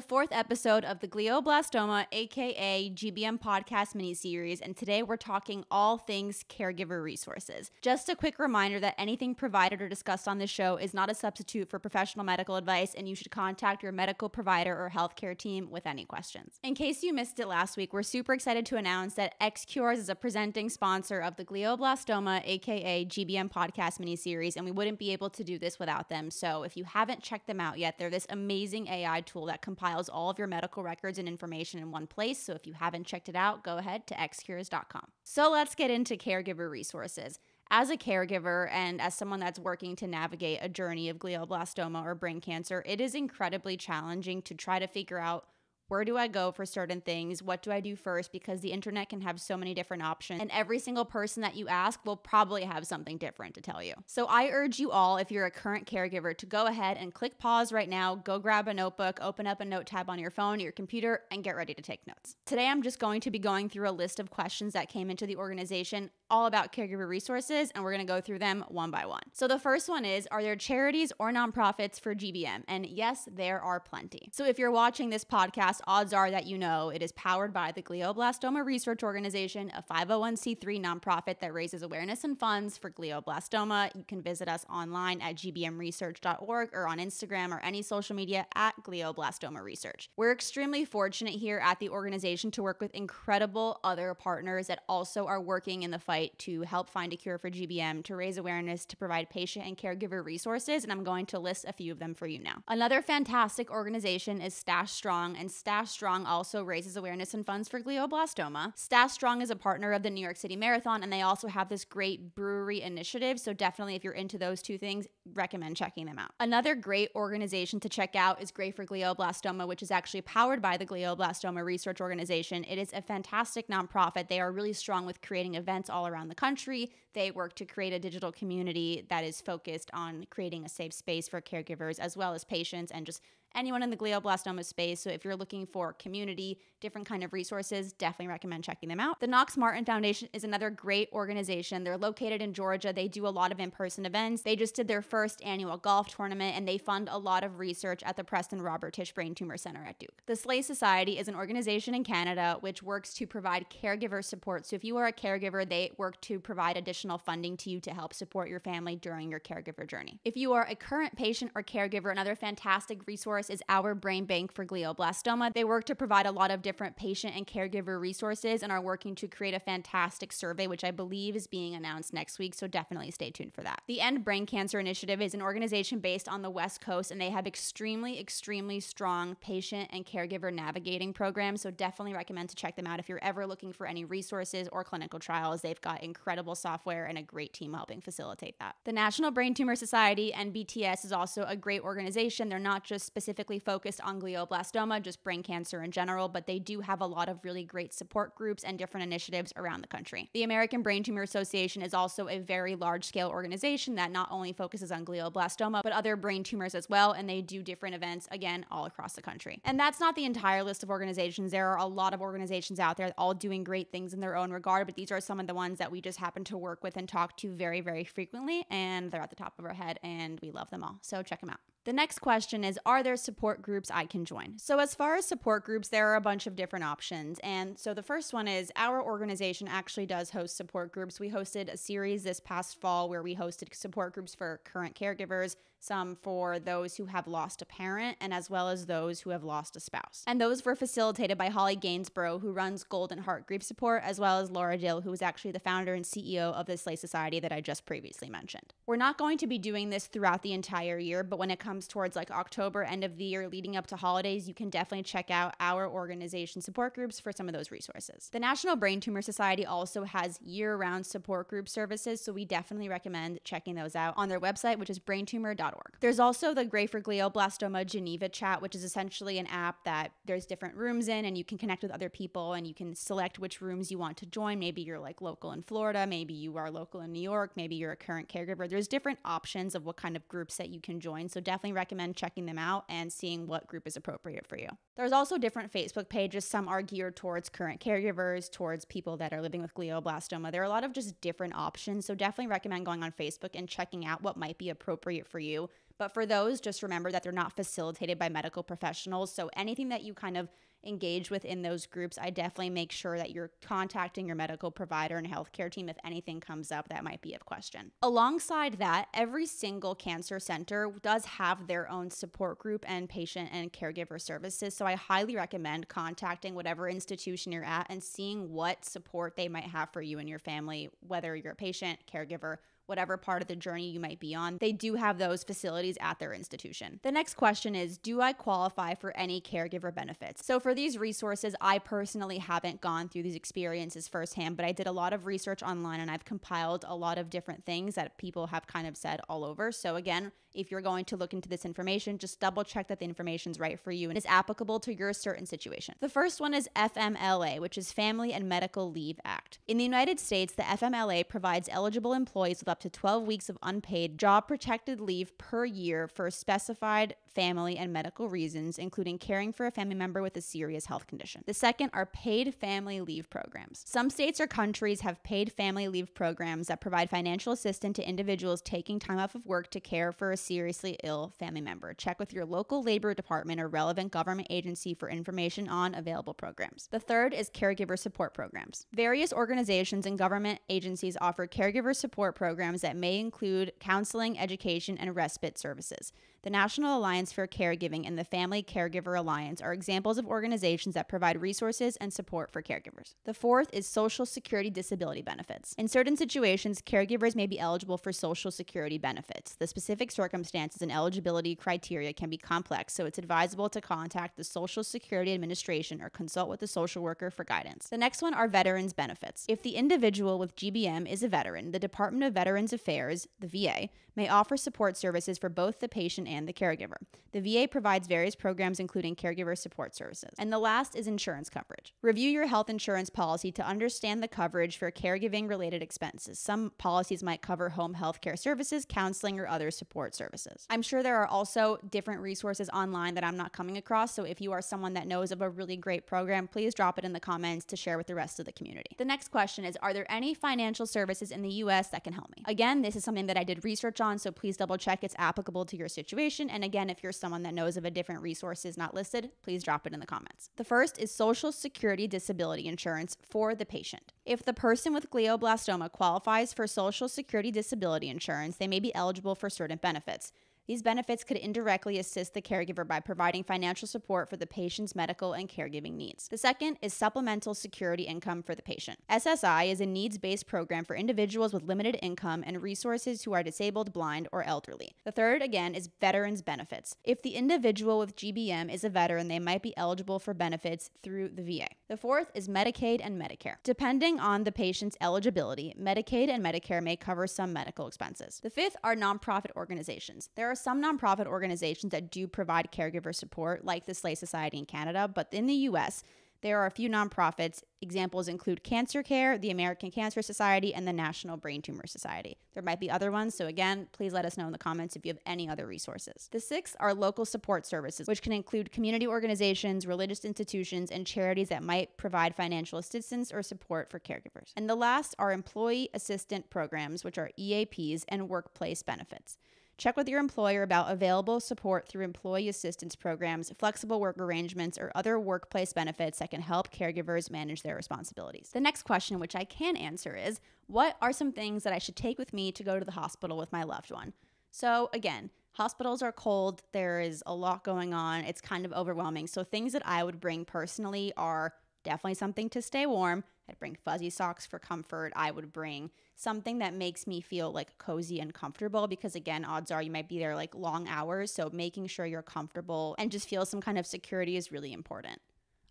the fourth episode of the Glioblastoma AKA GBM podcast miniseries, and today we're talking all things caregiver resources. Just a quick reminder that anything provided or discussed on this show is not a substitute for professional medical advice, and you should contact your medical provider or healthcare team with any questions. In case you missed it last week, we're super excited to announce that XCures is a presenting sponsor of the Glioblastoma AKA GBM podcast miniseries, and we wouldn't be able to do this without them. So if you haven't checked them out yet, they're this amazing AI tool that compiles all of your medical records and information in one place. So if you haven't checked it out, go ahead to xcures.com. So let's get into caregiver resources. As a caregiver and as someone that's working to navigate a journey of glioblastoma or brain cancer, it is incredibly challenging to try to figure out, where do I go for certain things? What do I do first? Because the internet can have so many different options, and every single person that you ask will probably have something different to tell you. So I urge you all, if you're a current caregiver, to go ahead and click pause right now, go grab a notebook, open up a note tab on your phone or your computer, and get ready to take notes. Today, I'm just going to be going through a list of questions that came into the organization all about caregiver resources, and we're going to go through them one by one. So the first one is, are there charities or nonprofits for GBM? And yes, there are plenty. So if you're watching this podcast, odds are that you know it is powered by the Glioblastoma Research Organization, a 501c3 nonprofit that raises awareness and funds for glioblastoma. You can visit us online at gbmresearch.org or on Instagram or any social media at glioblastoma research. We're extremely fortunate here at the organization to work with incredible other partners that also are working in the fight to help find a cure for GBM, to raise awareness, to provide patient and caregiver resources, and I'm going to list a few of them for you now. Another fantastic organization is Stash Strong, and Stash Strong also raises awareness and funds for glioblastoma. Stash Strong is a partner of the New York City Marathon, and they also have this great brewery initiative, so definitely if you're into those two things, recommend checking them out. Another great organization to check out is Great for Glioblastoma, which is actually powered by the Glioblastoma Research Organization. It is a fantastic nonprofit. They are really strong with creating events all around the country. They work to create a digital community that is focused on creating a safe space for caregivers as well as patients and just anyone in the glioblastoma space. So if you're looking for community, different kind of resources, definitely recommend checking them out. The Knox Martin Foundation is another great organization. They're located in Georgia. They do a lot of in-person events. They just did their first annual golf tournament, and they fund a lot of research at the Preston Robert Tisch Brain Tumor Center at Duke. The Slay Society is an organization in Canada which works to provide caregiver support. So if you are a caregiver, they work to provide additional funding to you to help support your family during your caregiver journey. If you are a current patient or caregiver, another fantastic resource is Our Brain Bank for Glioblastoma. They work to provide a lot of different patient and caregiver resources and are working to create a fantastic survey, which I believe is being announced next week, so definitely stay tuned for that. The End Brain Cancer Initiative is an organization based on the West Coast, and they have extremely strong patient and caregiver navigating programs, so definitely recommend to check them out if you're ever looking for any resources or clinical trials. They've got incredible software and a great team helping facilitate that. The National Brain Tumor Society, NBTS, is also a great organization. They're not just specifically focused on glioblastoma, just brain cancer in general, but they do have a lot of really great support groups and different initiatives around the country. The American Brain Tumor Association is also a very large-scale organization that not only focuses on glioblastoma, but other brain tumors as well, and they do different events, again, all across the country. And that's not the entire list of organizations. There are a lot of organizations out there all doing great things in their own regard, but these are some of the ones that we just happen to work with and talk to very frequently, and they're at the top of our head, and we love them all. So check them out. The next question is, are there support groups I can join? So as far as support groups, there are a bunch of different options. And so the first one is, our organization actually does host support groups. We hosted a series this past fall where we hosted support groups for current caregivers, some for those who have lost a parent, and as well as those who have lost a spouse. And those were facilitated by Holly Gainsborough, who runs Golden Heart Grief Support, as well as Laura Dill, who is actually the founder and CEO of the Slay Society that I just previously mentioned. We're not going to be doing this throughout the entire year, but when it comes towards like October, end of the year, leading up to holidays, you can definitely check out our organization support groups for some of those resources. The National Brain Tumor Society also has year-round support group services, so we definitely recommend checking those out on their website, which is braintumor.org. There's also the Great for Glioblastoma Geneva chat, which is essentially an app that there's different rooms in, and you can connect with other people, and you can select which rooms you want to join. Maybe you're like local in Florida, maybe you are local in New York, maybe you're a current caregiver. There's different options of what kind of groups that you can join, so definitely definitely recommend checking them out and seeing what group is appropriate for you. There's also different Facebook pages. Some are geared towards current caregivers, towards people that are living with glioblastoma. There are a lot of just different options. So definitely recommend going on Facebook and checking out what might be appropriate for you. But for those, just remember that they're not facilitated by medical professionals. So anything that you kind of engage with in those groups, I definitely make sure that you're contacting your medical provider and healthcare team if anything comes up that might be of question. Alongside that, every single cancer center does have their own support group and patient and caregiver services. So I highly recommend contacting whatever institution you're at and seeing what support they might have for you and your family, whether you're a patient, caregiver, whatever part of the journey you might be on. They do have those facilities at their institution. The next question is, do I qualify for any caregiver benefits? So for these resources, I personally haven't gone through these experiences firsthand, but I did a lot of research online and I've compiled a lot of different things that people have kind of said all over. So again, if you're going to look into this information, just double check that the information's right for you and is applicable to your certain situation. The first one is FMLA, which is Family and Medical Leave Act. In the United States, the FMLA provides eligible employees with up to 12 weeks of unpaid job-protected leave per year for specified family and medical reasons, including caring for a family member with a serious health condition. The second are paid family leave programs. Some states or countries have paid family leave programs that provide financial assistance to individuals taking time off of work to care for a seriously ill family member. Check with your local labor department or relevant government agency for information on available programs. The third is caregiver support programs. Various organizations and government agencies offer caregiver support programs that may include counseling, education, and respite services. The National Alliance for Caregiving and the Family Caregiver Alliance are examples of organizations that provide resources and support for caregivers. The fourth is Social Security disability benefits. In certain situations, caregivers may be eligible for Social Security benefits. The specific circumstances and eligibility criteria can be complex, so it's advisable to contact the Social Security Administration or consult with a social worker for guidance. The next one are veterans benefits. If the individual with GBM is a veteran, the Department of Veterans Affairs, the VA, may offer support services for both the patient and the caregiver. The VA provides various programs including caregiver support services. And the last is insurance coverage. Review your health insurance policy to understand the coverage for caregiving related expenses. Some policies might cover home health care services, counseling, or other support services. I'm sure there are also different resources online that I'm not coming across, so if you are someone that knows of a really great program, please drop it in the comments to share with the rest of the community. The next question is, are there any financial services in the US that can help me? Again, this is something that I did research on, so please double check it's applicable to your situation. And again, if you're someone that knows of a different resources not listed, please drop it in the comments. The first is Social Security disability insurance for the patient. If the person with glioblastoma qualifies for Social Security disability insurance, they may be eligible for certain benefits. These benefits could indirectly assist the caregiver by providing financial support for the patient's medical and caregiving needs. The second is supplemental security income for the patient. SSI is a needs-based program for individuals with limited income and resources who are disabled, blind, or elderly. The third, again, is veterans benefits. If the individual with GBM is a veteran, they might be eligible for benefits through the VA. The fourth is Medicaid and Medicare. Depending on the patient's eligibility, Medicaid and Medicare may cover some medical expenses. The fifth are nonprofit organizations. There are some nonprofit organizations that do provide caregiver support, like the Slay Society in Canada, but in the US, there are a few nonprofits. Examples include Cancer Care, the American Cancer Society, and the National Brain Tumor Society. There might be other ones, so again, please let us know in the comments if you have any other resources. The sixth are local support services, which can include community organizations, religious institutions, and charities that might provide financial assistance or support for caregivers. And the last are employee assistant programs, which are EAPs, and workplace benefits. Check with your employer about available support through employee assistance programs, flexible work arrangements, or other workplace benefits that can help caregivers manage their responsibilities. The next question, which I can answer, is what are some things that I should take with me to go to the hospital with my loved one? So again, hospitals are cold. There is a lot going on. It's kind of overwhelming. So things that I would bring personally are definitely something to stay warm. I'd bring fuzzy socks for comfort. I would bring something that makes me feel like cozy and comfortable because again, odds are you might be there like long hours. So making sure you're comfortable and just feel some kind of security is really important.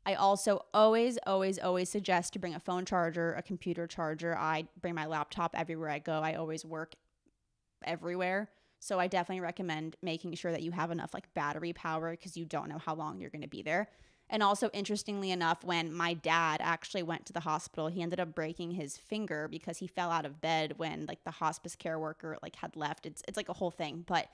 I also always suggest to bring a phone charger, a computer charger. I bring my laptop everywhere I go. I always work everywhere. So I definitely recommend making sure that you have enough like battery power because you don't know how long you're going to be there. And also, interestingly enough, when my dad actually went to the hospital, he ended up breaking his finger because he fell out of bed when like the hospice care worker like had left. It's like a whole thing. But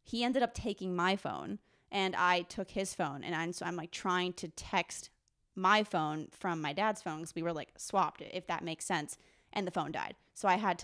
He ended up taking my phone and I took his phone. And so I'm like trying to text my phone from my dad's phone because we were like swapped, if that makes sense. And the phone died. So I had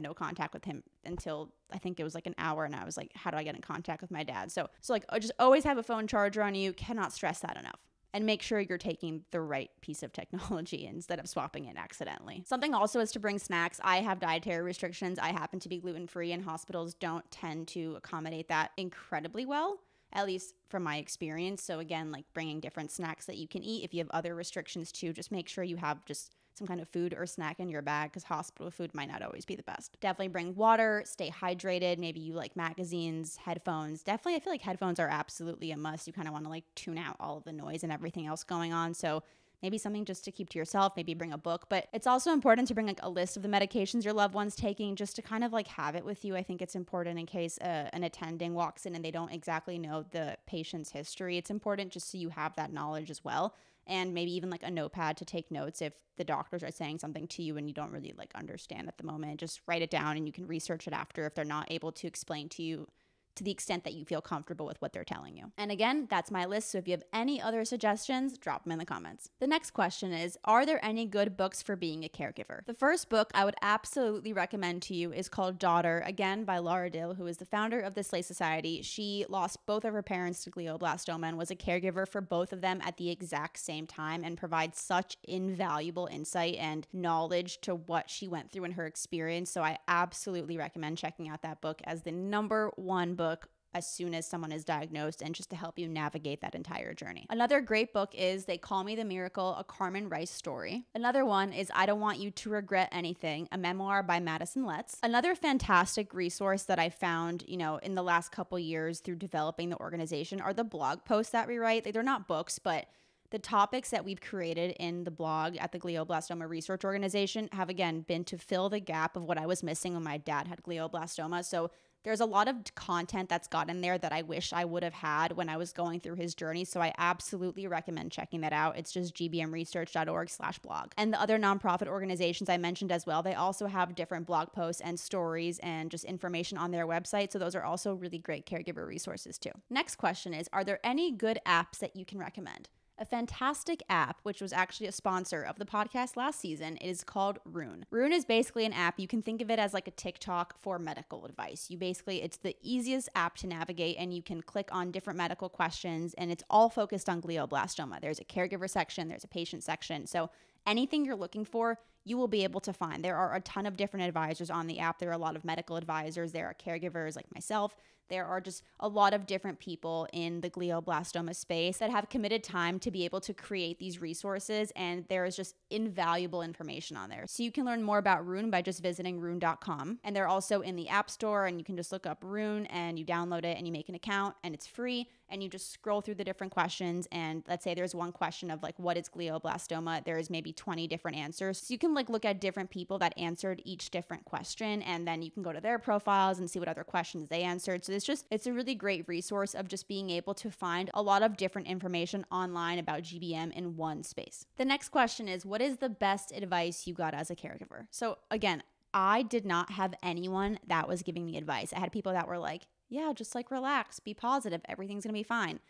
no contact with him until I think it was like an hour. And I was like, how do I get in contact with my dad? So like just always have a phone charger on you. Cannot stress that enough. And make sure you're taking the right piece of technology instead of swapping it accidentally. Something also is to bring snacks. I have dietary restrictions. I happen to be gluten-free, and hospitals don't tend to accommodate that incredibly well, at least from my experience. So again, like bringing different snacks that you can eat. If you have other restrictions too, just make sure you have just some kind of food or snack in your bag, because hospital food might not always be the best. Definitely bring water, stay hydrated. Maybe you like magazines, headphones. Definitely, I feel like headphones are absolutely a must. You kind of want to like tune out all of the noise and everything else going on. So maybe something just to keep to yourself, maybe bring a book. But it's also important to bring like a list of the medications your loved one's taking, just to kind of like have it with you. I think it's important in case an attending walks in and they don't exactly know the patient's history. It's important just so you have that knowledge as well. And maybe even like a notepad to take notes if the doctors are saying something to you and you don't really like understand at the moment. Just write it down and you can research it after if they're not able to explain to you to the extent that you feel comfortable with what they're telling you. And again, that's my list. So if you have any other suggestions, drop them in the comments. The next question is, are there any good books for being a caregiver? The first book I would absolutely recommend to you is called Daughter, again by Laura Dill, who is the founder of the Slay Society. She lost both of her parents to glioblastoma and was a caregiver for both of them at the exact same time, and provides such invaluable insight and knowledge to what she went through in her experience. So I absolutely recommend checking out that book as the number one book as soon as someone is diagnosed, and just to help you navigate that entire journey. Another great book is They Call Me the Miracle, a Carmen Rice story. Another one is I Don't Want You to Regret Anything, a memoir by Madison Letts. Another fantastic resource that I found, in the last couple years through developing the organization are the blog posts that we write. They're not books, but the topics that we've created in the blog at the Glioblastoma Research Organization have, again, been to fill the gap of what I was missing when my dad had glioblastoma. So there's a lot of content that's gotten there that I wish I would have had when I was going through his journey. So I absolutely recommend checking that out. It's just gbmresearch.org/blog. And the other nonprofit organizations I mentioned as well, they also have different blog posts and stories and just information on their website. So those are also really great caregiver resources too. Next question is, are there any good apps that you can recommend? A fantastic app, which was actually a sponsor of the podcast last season, is called Rune. Rune is basically an app. You can think of it as like a TikTok for medical advice. It's the easiest app to navigate, and you can click on different medical questions, and it's all focused on glioblastoma. There's a caregiver section, there's a patient section. So anything you're looking for, you will be able to find. There are a ton of different advisors on the app. There are a lot of medical advisors. There are caregivers like myself. There are just a lot of different people in the glioblastoma space that have committed time to be able to create these resources, and there is just invaluable information on there. So you can learn more about Rune by just visiting rune.com. And they're also in the App Store, and you can just look up Rune and you download it and you make an account, and it's free. And you just scroll through the different questions, and let's say there's one question of like, what is glioblastoma? There's maybe 20 different answers. So you can like look at different people that answered each different question, and then you can go to their profiles and see what other questions they answered. So it's a really great resource of just being able to find a lot of different information online about GBM in one space. The next question is, what is the best advice you got as a caregiver? So again, I did not have anyone that was giving me advice. I had people that were like, yeah, just like relax, be positive, everything's gonna be fine.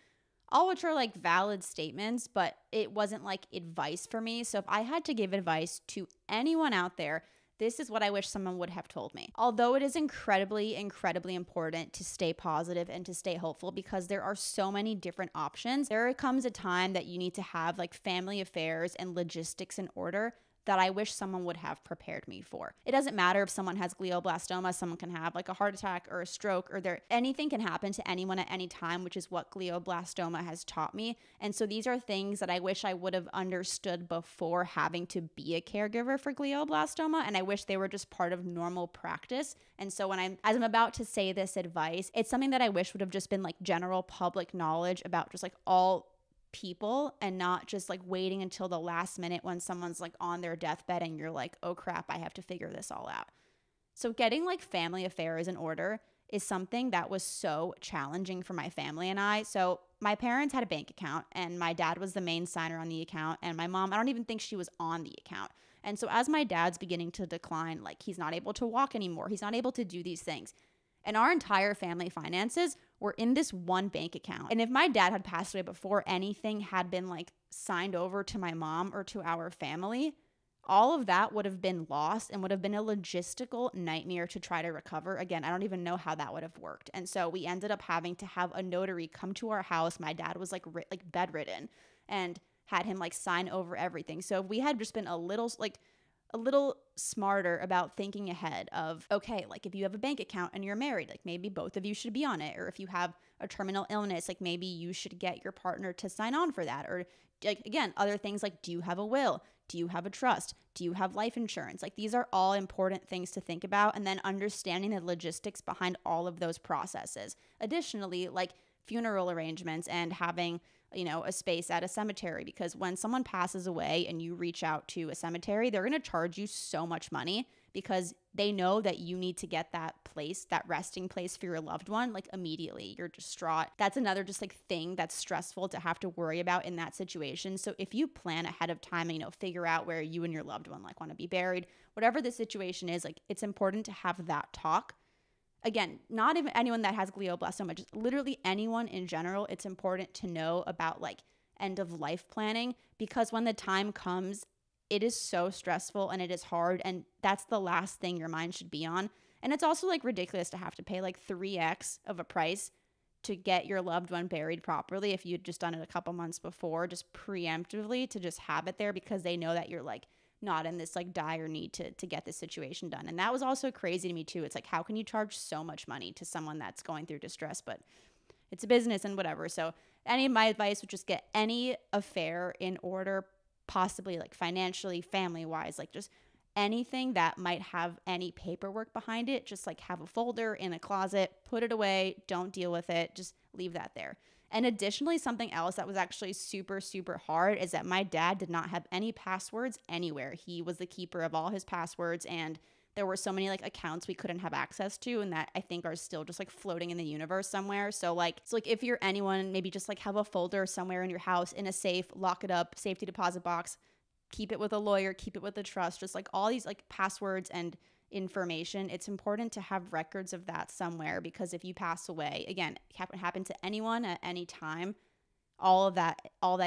All which are like valid statements, but it wasn't like advice for me. So if I had to give advice to anyone out there, this is what I wish someone would have told me. Although it is incredibly, incredibly important to stay positive and to stay hopeful because there are so many different options, there comes a time that you need to have like family affairs and logistics in order that I wish someone would have prepared me for. It doesn't matter if someone has glioblastoma, someone can have like a heart attack or a stroke, or anything can happen to anyone at any time, which is what glioblastoma has taught me. And so these are things that I wish I would have understood before having to be a caregiver for glioblastoma, and I wish they were just part of normal practice. And so as I'm about to say this advice, it's something that I wish would have just been like general public knowledge about just like all people, and not just like waiting until the last minute when someone's like on their deathbed and you're like, oh crap, I have to figure this all out. So getting like family affairs in order is something that was so challenging for my family and I. So my parents had a bank account, and my dad was the main signer on the account, and my mom, I don't even think she was on the account. And so as my dad's beginning to decline, like he's not able to walk anymore, he's not able to do these things, And our entire family finances were in this one bank account. And if my dad had passed away before anything had been like signed over to my mom or to our family, all of that would have been lost and would have been a logistical nightmare to try to recover. Again, I don't even know how that would have worked. And so we ended up having to have a notary come to our house. My dad was like bedridden, and had him like sign over everything. So if we had just been a little smarter about thinking ahead of, okay, like if you have a bank account and you're married, like maybe both of you should be on it. Or if you have a terminal illness, like maybe you should get your partner to sign on for that. Or like, again, other things like, do you have a will? Do you have a trust? Do you have life insurance? Like these are all important things to think about, and then understanding the logistics behind all of those processes. Additionally, like funeral arrangements and having, a space at a cemetery, because when someone passes away and you reach out to a cemetery, they're going to charge you so much money because they know that you need to get that place, that resting place for your loved one, like immediately. You're distraught. That's another just like thing that's stressful to have to worry about in that situation. So if you plan ahead of time and, figure out where you and your loved one like want to be buried, whatever the situation is, like it's important to have that talk. Again, not even anyone that has glioblastoma, just literally anyone in general, it's important to know about like end of life planning, because when the time comes, it is so stressful and it is hard, and that's the last thing your mind should be on. And it's also like ridiculous to have to pay like 3x of a price to get your loved one buried properly if you'd just done it a couple months before, just preemptively to just have it there because they know that you're like not in this like dire need to get this situation done. And that was also crazy to me too. It's like, how can you charge so much money to someone that's going through distress? But it's a business and whatever. So any of my advice would just get any affair in order, possibly like financially, family wise, like just anything that might have any paperwork behind it. Just like have a folder in a closet, put it away, don't deal with it, just leave that there. And additionally, something else that was actually super, super hard is that my dad did not have any passwords anywhere. He was the keeper of all his passwords, and there were so many like accounts we couldn't have access to, and that I think are still just like floating in the universe somewhere. So if you're anyone, maybe just like have a folder somewhere in your house in a safe, lock it up, safety deposit box, keep it with a lawyer, keep it with a trust, just like all these like passwords and information. It's important to have records of that somewhere, because if you pass away, again, it can happen to anyone at any time, all that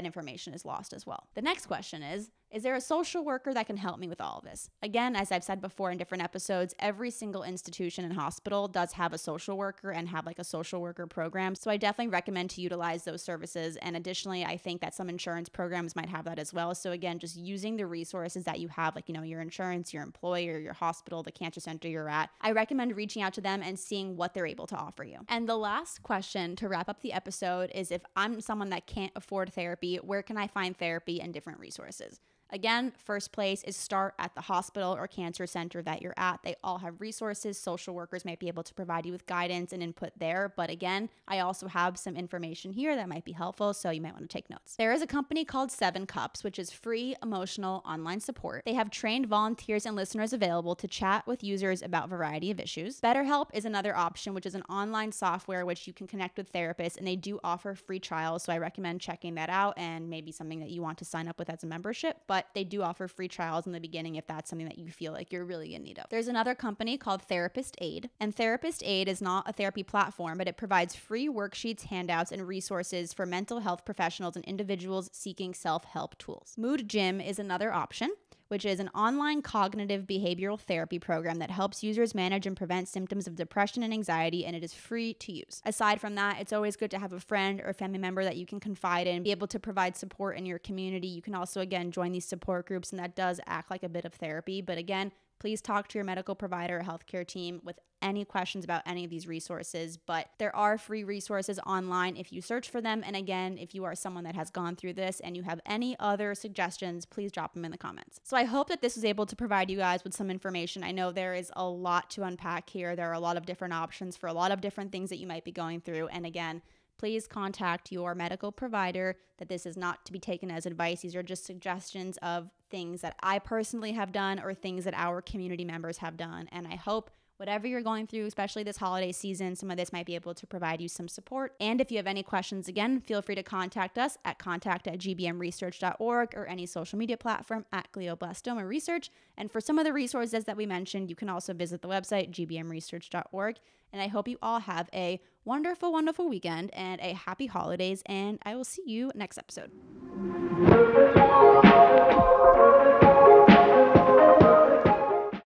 information is lost as well. The next question is there a social worker that can help me with all of this? Again, as I've said before in different episodes, every single institution and hospital does have a social worker and have like a social worker program. So I definitely recommend to utilize those services. And additionally, I think that some insurance programs might have that as well. So again, just using the resources that you have, like, your insurance, your employer, your hospital, the cancer center you're at, I recommend reaching out to them and seeing what they're able to offer you. And the last question to wrap up the episode is, if I'm someone that can't afford therapy, where can I find therapy and different resources? Again, first place is start at the hospital or cancer center that you're at. They all have resources. Social workers might be able to provide you with guidance and input there. But again, I also have some information here that might be helpful, so you might want to take notes. There is a company called 7 Cups, which is free emotional online support. They have trained volunteers and listeners available to chat with users about a variety of issues. BetterHelp is another option, which is an online software which you can connect with therapists, and they do offer free trials. So I recommend checking that out, and maybe something that you want to sign up with as a membership. But they do offer free trials in the beginning if that's something that you feel like you're really in need of. There's another company called Therapist Aid, and Therapist Aid is not a therapy platform, but it provides free worksheets, handouts, and resources for mental health professionals and individuals seeking self-help tools. Mood Gym is another option, which is an online cognitive behavioral therapy program that helps users manage and prevent symptoms of depression and anxiety, and it is free to use. Aside from that, it's always good to have a friend or a family member that you can confide in, be able to provide support in your community. You can also, again, join these support groups, and that does act like a bit of therapy. But again, please talk to your medical provider or healthcare team with any questions about any of these resources. But there are free resources online if you search for them. And again, if you are someone that has gone through this and you have any other suggestions, please drop them in the comments. So I hope that this was able to provide you guys with some information. I know there is a lot to unpack here. There are a lot of different options for a lot of different things that you might be going through. And again, please contact your medical provider. That this is not to be taken as advice. These are just suggestions of things that I personally have done or things that our community members have done. And I hope whatever you're going through, especially this holiday season, some of this might be able to provide you some support. And if you have any questions, again, feel free to contact us at contact@gbmresearch.org or any social media platform at Glioblastoma Research. And for some of the resources that we mentioned, you can also visit the website gbmresearch.org. And I hope you all have a wonderful, wonderful weekend and a happy holidays. And I will see you next episode.